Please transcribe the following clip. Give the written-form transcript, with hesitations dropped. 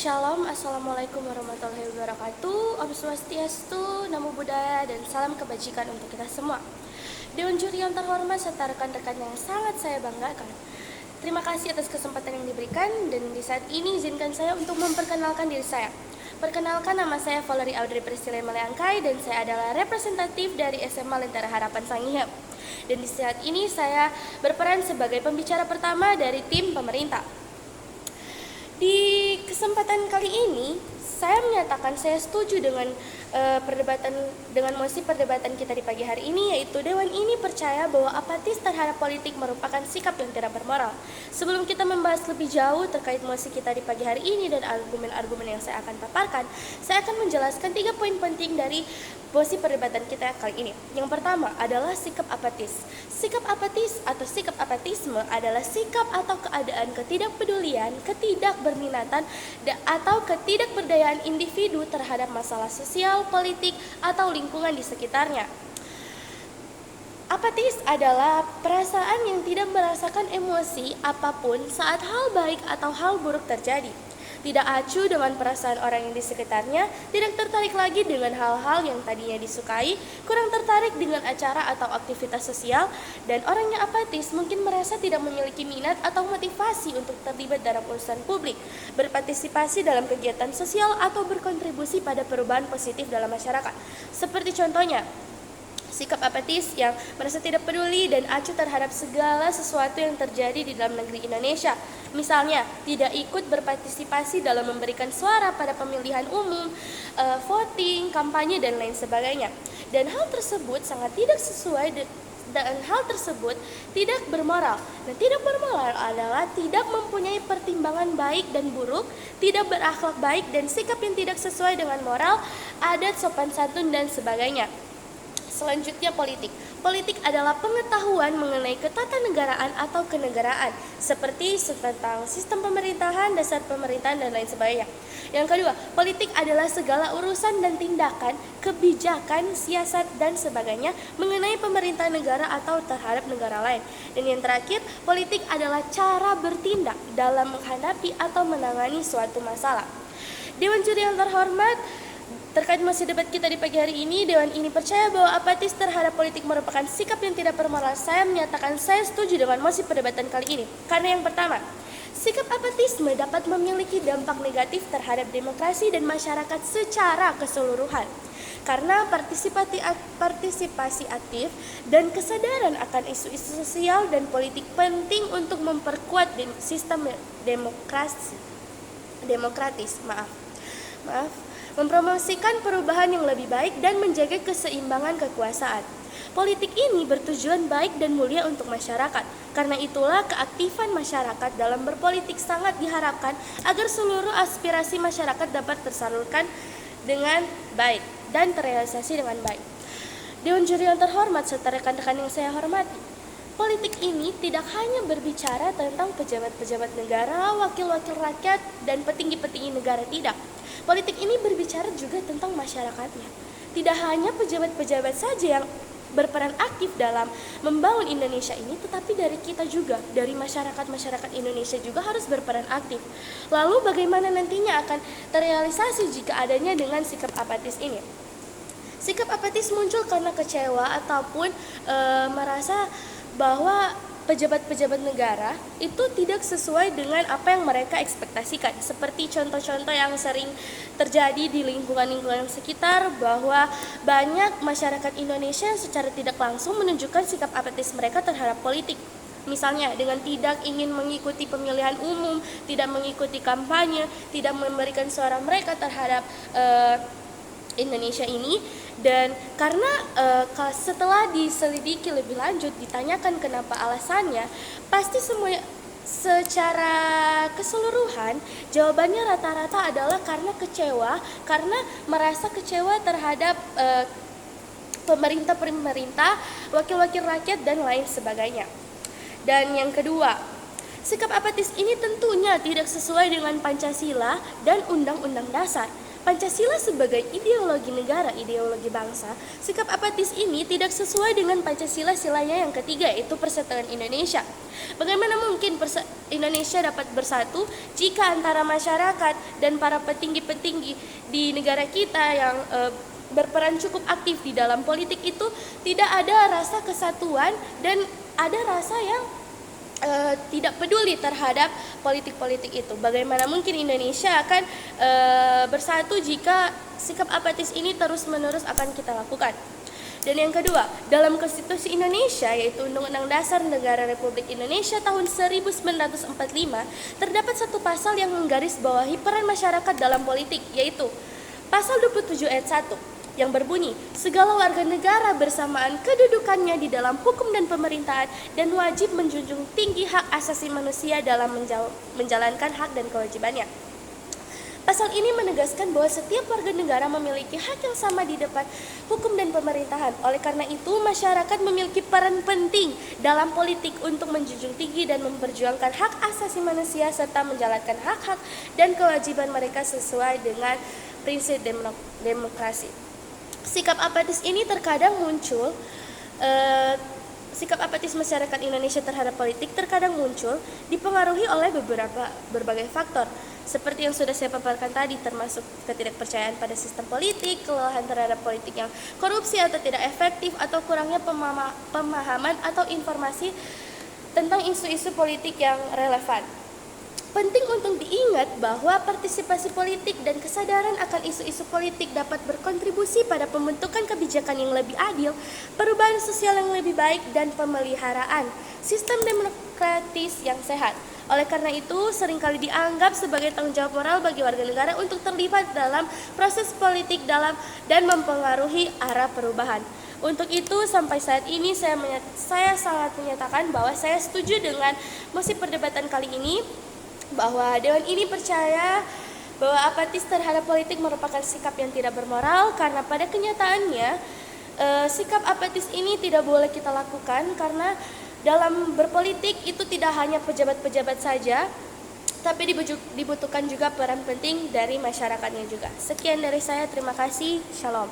Shalom, Assalamualaikum warahmatullahi wabarakatuh. Om Swastiastu, Namo Buddhaya, dan salam kebajikan untuk kita semua. Dewan juri yang terhormat serta rekan-rekan yang sangat saya banggakan, terima kasih atas kesempatan yang diberikan, dan di saat ini izinkan saya untuk memperkenalkan diri saya. Perkenalkan, nama saya Valerie Audrey Priscilla Meleangkai, dan saya adalah representatif dari SMA Lentera Harapan Sangihe. Dan di saat ini saya berperan sebagai pembicara pertama dari tim pemerintah. Di kesempatan kali ini, saya menyatakan saya setuju dengan mosi perdebatan kita di pagi hari ini, yaitu Dewan ini percaya bahwa apatis terhadap politik merupakan sikap yang tidak bermoral. Sebelum kita membahas lebih jauh terkait mosi kita di pagi hari ini dan argumen-argumen yang saya akan paparkan, saya akan menjelaskan 3 poin penting dari mosi perdebatan kita kali ini. Yang pertama adalah sikap apatis. Sikap apatis atau sikap apatisme adalah sikap atau keadaan ketidakpedulian, ketidakberminatan, atau ketidakberdayaan individu terhadap masalah sosial, politik, atau lingkungan di sekitarnya. Apatis adalah perasaan yang tidak merasakan emosi apapun saat hal baik atau hal buruk terjadi. Tidak acuh dengan perasaan orang yang di sekitarnya, tidak tertarik lagi dengan hal-hal yang tadinya disukai, kurang tertarik dengan acara atau aktivitas sosial, dan orang yang apatis mungkin merasa tidak memiliki minat atau motivasi untuk terlibat dalam urusan publik, berpartisipasi dalam kegiatan sosial, atau berkontribusi pada perubahan positif dalam masyarakat. Seperti contohnya, sikap apatis yang merasa tidak peduli dan acuh terhadap segala sesuatu yang terjadi di dalam negeri Indonesia. Misalnya, tidak ikut berpartisipasi dalam memberikan suara pada pemilihan umum, voting, kampanye, dan lain sebagainya. Dan hal tersebut sangat tidak sesuai dan hal tersebut tidak bermoral. Dan tidak bermoral adalah tidak mempunyai pertimbangan baik dan buruk, tidak berakhlak baik, dan sikap yang tidak sesuai dengan moral, adat, sopan santun, dan sebagainya. Selanjutnya, politik. Politik adalah pengetahuan mengenai ketatanegaraan atau kenegaraan, seperti tentang sistem pemerintahan, dasar pemerintahan, dan lain sebagainya. Yang kedua, politik adalah segala urusan dan tindakan, kebijakan, siasat, dan sebagainya mengenai pemerintah negara atau terhadap negara lain. Dan yang terakhir, politik adalah cara bertindak dalam menghadapi atau menangani suatu masalah. Dewan juri yang terhormat, terkait mosi debat kita di pagi hari ini, Dewan ini percaya bahwa apatis terhadap politik merupakan sikap yang tidak bermoral. Saya menyatakan saya setuju dengan mosi perdebatan kali ini. Karena yang pertama, sikap apatisme dapat memiliki dampak negatif terhadap demokrasi dan masyarakat secara keseluruhan. Karena partisipasi aktif dan kesadaran akan isu-isu sosial dan politik penting untuk memperkuat sistem demokratis. Mempromosikan perubahan yang lebih baik dan menjaga keseimbangan kekuasaan. Politik ini bertujuan baik dan mulia untuk masyarakat. Karena itulah keaktifan masyarakat dalam berpolitik sangat diharapkan agar seluruh aspirasi masyarakat dapat tersalurkan dengan baik dan terrealisasi dengan baik. Dewan juri yang terhormat serta rekan-rekan yang saya hormati, politik ini tidak hanya berbicara tentang pejabat-pejabat negara, wakil-wakil rakyat, dan petinggi-petinggi negara, tidak. Politik ini berbicara juga tentang masyarakatnya. Tidak hanya pejabat-pejabat saja yang berperan aktif dalam membangun Indonesia ini, tetapi dari kita juga, dari masyarakat Indonesia juga harus berperan aktif. Lalu bagaimana nantinya akan terrealisasi jika adanya dengan sikap apatis ini? Sikap apatis muncul karena kecewa ataupun merasa bahwa pejabat-pejabat negara itu tidak sesuai dengan apa yang mereka ekspektasikan. Seperti contoh-contoh yang sering terjadi di lingkungan-lingkungan sekitar, bahwa banyak masyarakat Indonesia yang secara tidak langsung menunjukkan sikap apatis mereka terhadap politik. Misalnya dengan tidak ingin mengikuti pemilihan umum, tidak mengikuti kampanye, tidak memberikan suara mereka terhadap Indonesia ini. Dan karena setelah diselidiki lebih lanjut, ditanyakan kenapa alasannya, pasti semua secara keseluruhan jawabannya rata-rata adalah karena kecewa, karena merasa kecewa terhadap pemerintah, wakil-wakil rakyat, dan lain sebagainya. Dan yang kedua, sikap apatis ini tentunya tidak sesuai dengan Pancasila dan Undang-Undang Dasar. Pancasila sebagai ideologi negara, ideologi bangsa, sikap apatis ini tidak sesuai dengan Pancasila silanya yang ketiga, yaitu Persatuan Indonesia. Bagaimana mungkin Indonesia dapat bersatu jika antara masyarakat dan para petinggi-petinggi di negara kita yang berperan cukup aktif di dalam politik itu tidak ada rasa kesatuan dan ada rasa yang tidak peduli terhadap politik-politik itu. Bagaimana mungkin Indonesia akan bersatu jika sikap apatis ini terus-menerus akan kita lakukan. Dan yang kedua, dalam Konstitusi Indonesia yaitu Undang-Undang Dasar Negara Republik Indonesia tahun 1945 terdapat satu pasal yang menggarisbawahi peran masyarakat dalam politik, yaitu pasal 27 ayat 1 yang berbunyi, segala warga negara bersamaan kedudukannya di dalam hukum dan pemerintahan dan wajib menjunjung tinggi hak asasi manusia dalam menjalankan hak dan kewajibannya. Pasal ini menegaskan bahwa setiap warga negara memiliki hak yang sama di depan hukum dan pemerintahan. Oleh karena itu, masyarakat memiliki peran penting dalam politik untuk menjunjung tinggi dan memperjuangkan hak asasi manusia serta menjalankan hak-hak dan kewajiban mereka sesuai dengan prinsip demokrasi. Sikap apatis ini terkadang muncul, sikap apatis masyarakat Indonesia terhadap politik terkadang muncul dipengaruhi oleh berbagai faktor. Seperti yang sudah saya paparkan tadi, termasuk ketidakpercayaan pada sistem politik, kelelahan terhadap politik yang korupsi atau tidak efektif, atau kurangnya pemahaman atau informasi tentang isu-isu politik yang relevan. Penting untuk diingat bahwa partisipasi politik dan kesadaran akan isu-isu politik dapat berkontribusi pada pembentukan kebijakan yang lebih adil, perubahan sosial yang lebih baik, dan pemeliharaan sistem demokratis yang sehat. Oleh karena itu, seringkali dianggap sebagai tanggung jawab moral bagi warga negara untuk terlibat dalam proses politik dan mempengaruhi arah perubahan. Untuk itu, sampai saat ini saya sangat menyatakan bahwa saya setuju dengan mosi perdebatan kali ini, bahwa Dewan ini percaya bahwa apatis terhadap politik merupakan sikap yang tidak bermoral, karena pada kenyataannya sikap apatis ini tidak boleh kita lakukan, karena dalam berpolitik itu tidak hanya pejabat-pejabat saja, tapi dibutuhkan juga peran penting dari masyarakatnya juga. Sekian dari saya, terima kasih, shalom.